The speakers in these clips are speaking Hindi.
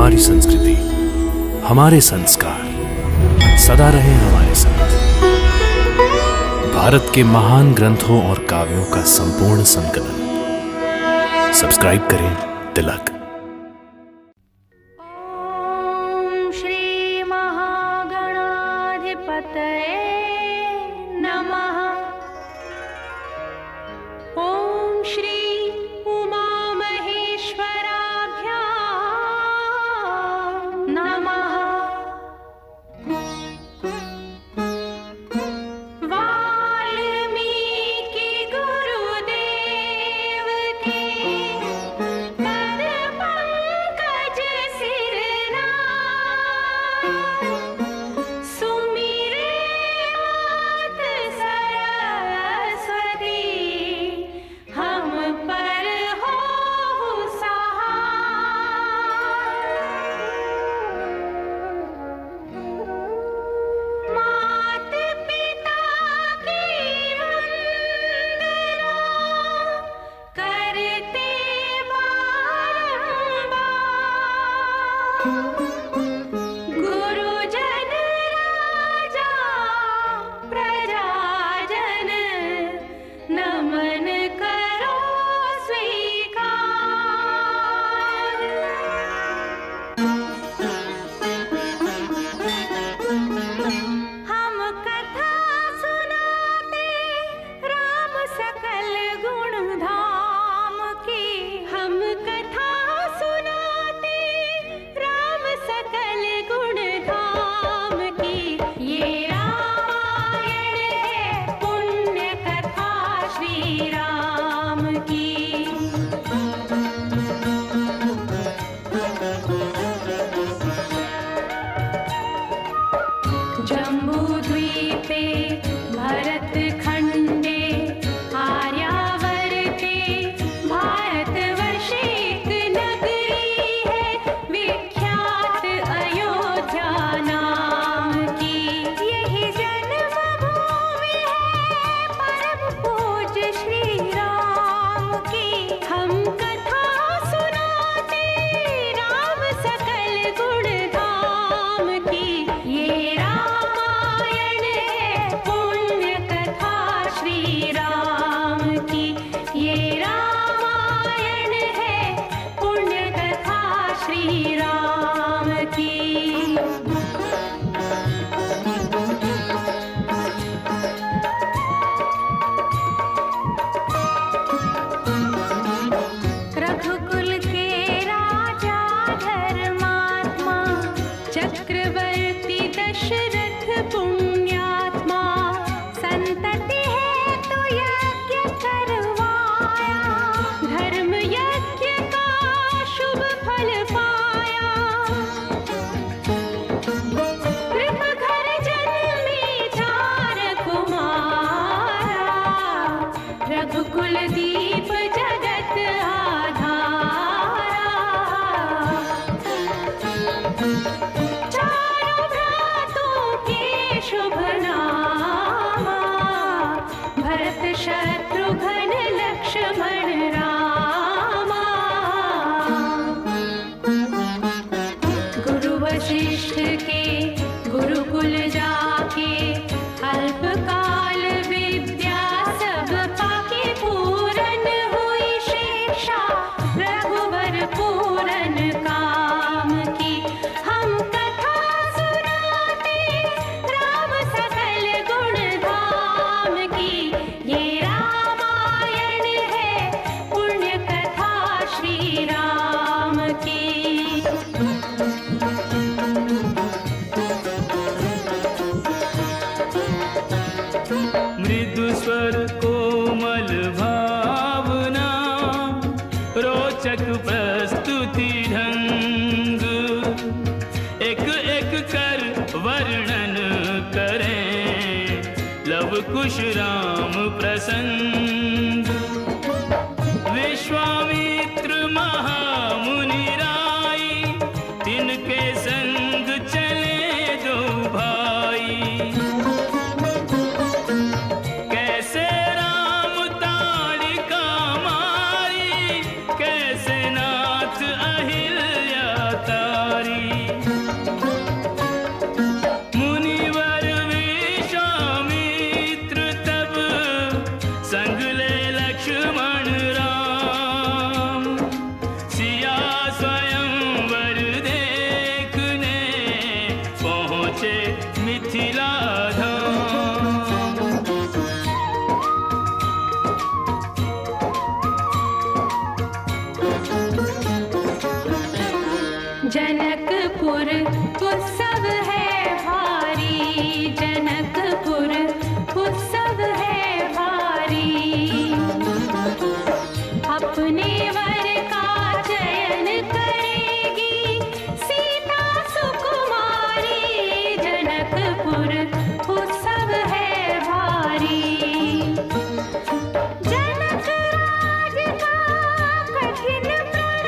हमारी संस्कृति, हमारे संस्कार सदा रहे हमारे साथ। भारत के महान ग्रंथों और काव्यों का संपूर्ण संकलन। सब्सक्राइब करें तिलक। ओम श्री महागणाधिपतये नमः। ओम श्री उमामहेश्वराभ्यां नमः। वाल्मीकि गुरुदेव के पद पंकज सिरनाथ, सुमिरे मात सरस्वती, हम पर हो सहाय। मात पिता की वंदना करते बारंबार, गुरुजन राजा प्रजाजन, नमन करो स्वीकार। हम कथा सुनाते राम सकल गुण धाम की। हम कथा सुनाते राम सकल गुण धाम की। ये रामायण है पुण्य कथा श्री राम की। जम्बूद्वीपे भरतखण्डे आर्यावर्ते भारतवर्षे एक नगरी है विख्यात अयोध्या नाम की। यही जन्मभूमि है परम पूज्य श्री राम की। हम कथा सुनाते राम सकल गुण धाम की। ये रामायण है पुण्य कथा श्री राम की। ये रामायण है पुण्य कथा श्री राम की। रघुकुल के राजा धर्मात्मा, चक्रवर्ती दशरथ पुण्यात्मा, संतति हेतु यज्ञ करवाया, धर्म यज्ञ का शुभ फल पाया। कृप घर जन्मी चार कुमारा, रघुकुल दीप जगत आधारा। चारों भ्रातों के शुभ नामा, भरत शत्रुघ्न लक्ष्मण रामा। गुरु वशिष्ठ के गुरुकुल जाके, अल्पकाल विद्या सब पाके, पूरन हुई शिक्षा रघुवर पूरन काम की। हम कथा सुनाते राम सकल गुण धाम की। ये रामायण है पुण्य कथा श्री राम की। मृदु स्वर कोमल भावना, रोचक प्रस्तुति ढंग, एक एक कर वर्णन करें लव कुश राम प्रसंग। विश्वामित्र महामुनि राई, तिनके संग चले दो भाई। कैसे राम ताड़िका मारी, कैसे नाथ अहिल्या तारी। जनकपुर उत्सव है भारी, जनकपुर उत्सव है भारी। अपने वर का चयन करेगी सीता सुकुमारी, जनकपुर उत्सव है भारी। जनक राज का कठिन प्रण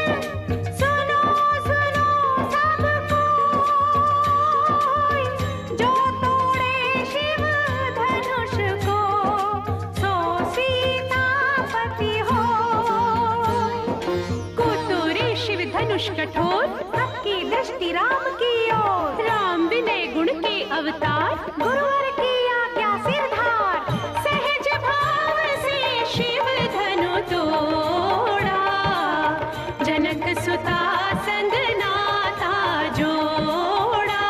सुनो सुनो सब कोई, जो तोड़े शिव धनुष को सो सीतापति होय। कोतोरे शिव धनुष कठोर, सबकी दृष्टि राम की ओर। राम विनय गुण के अवतार, गुरुवर की आज्ञा सिरधार। सहज भाव से शिव धनु तोड़ा, जनक सुता संग नाता जोड़ा।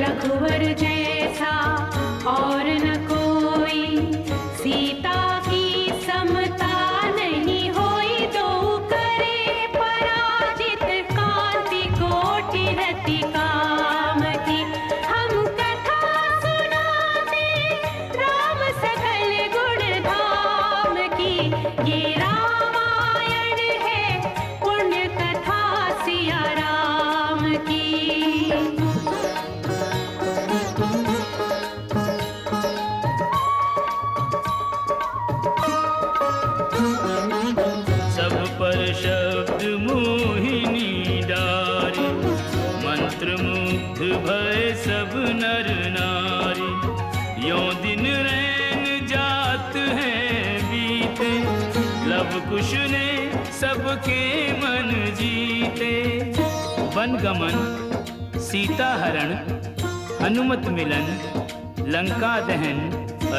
रघुवर जैसा और न कोई, सीता की समता नहीं होई। दो करे पराजित, कांति कोटि रति काम की। हम कथा सुनाते राम सकल गुण धाम की। ये रामायण है पुण्य कथा सिया राम की। सब पर शब्द मोहिनी डारी, मंत्र मुग्ध भय सब नर नारी। यों दिन रैन जात हैं बीते, लव कुश ने सबके मन जीते। वन गमन, सीता हरण, हनुमत मिलन, लंका दहन,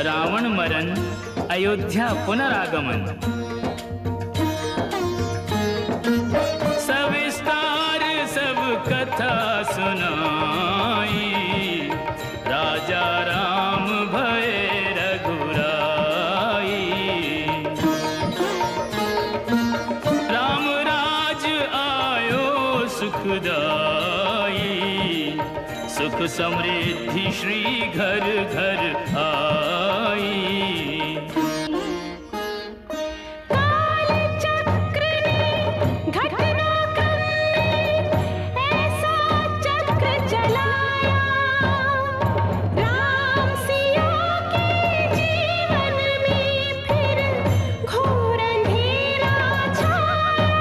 रावण मरण, अयोध्या पुनरागमन। सविस्तार सब कथा सुनाई, राजा राम भय रघुराई। राम राज आयो सुखदाई, सुख समृद्धि श्री घर घर आई। काल चक्र ने घटना क्रम में ऐसा चक्र चलाया, राम सिया के जीवन में फिर घोर अंधेरा छाया।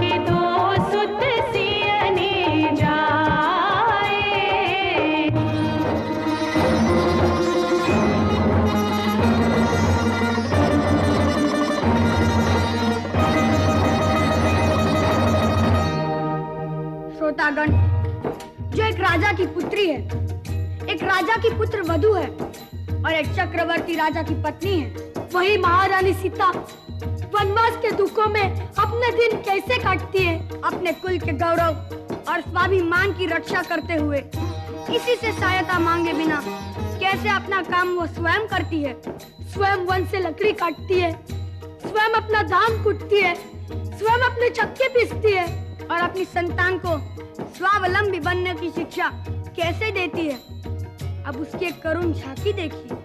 के दो सुत सियने जाए। श्रोतागण, जो एक राजा की पुत्री है, एक राजा की पुत्र वधू है और एक चक्रवर्ती राजा की पत्नी है, वही महारानी सीता वनवास के दुखों में अपने दिन कैसे काटती है, अपने कुल के गौरव और स्वाभिमान की रक्षा करते हुए, किसी से सहायता मांगे बिना कैसे अपना काम वो स्वयं करती है। स्वयं वन से लकड़ी काटती है, स्वयं अपना धान कूटती है, स्वयं अपने चक्के पीसती है और अपनी संतान को स्वावलंबी बनने की शिक्षा कैसे देती है। अब उसकी एक करुण झांकी देखिए।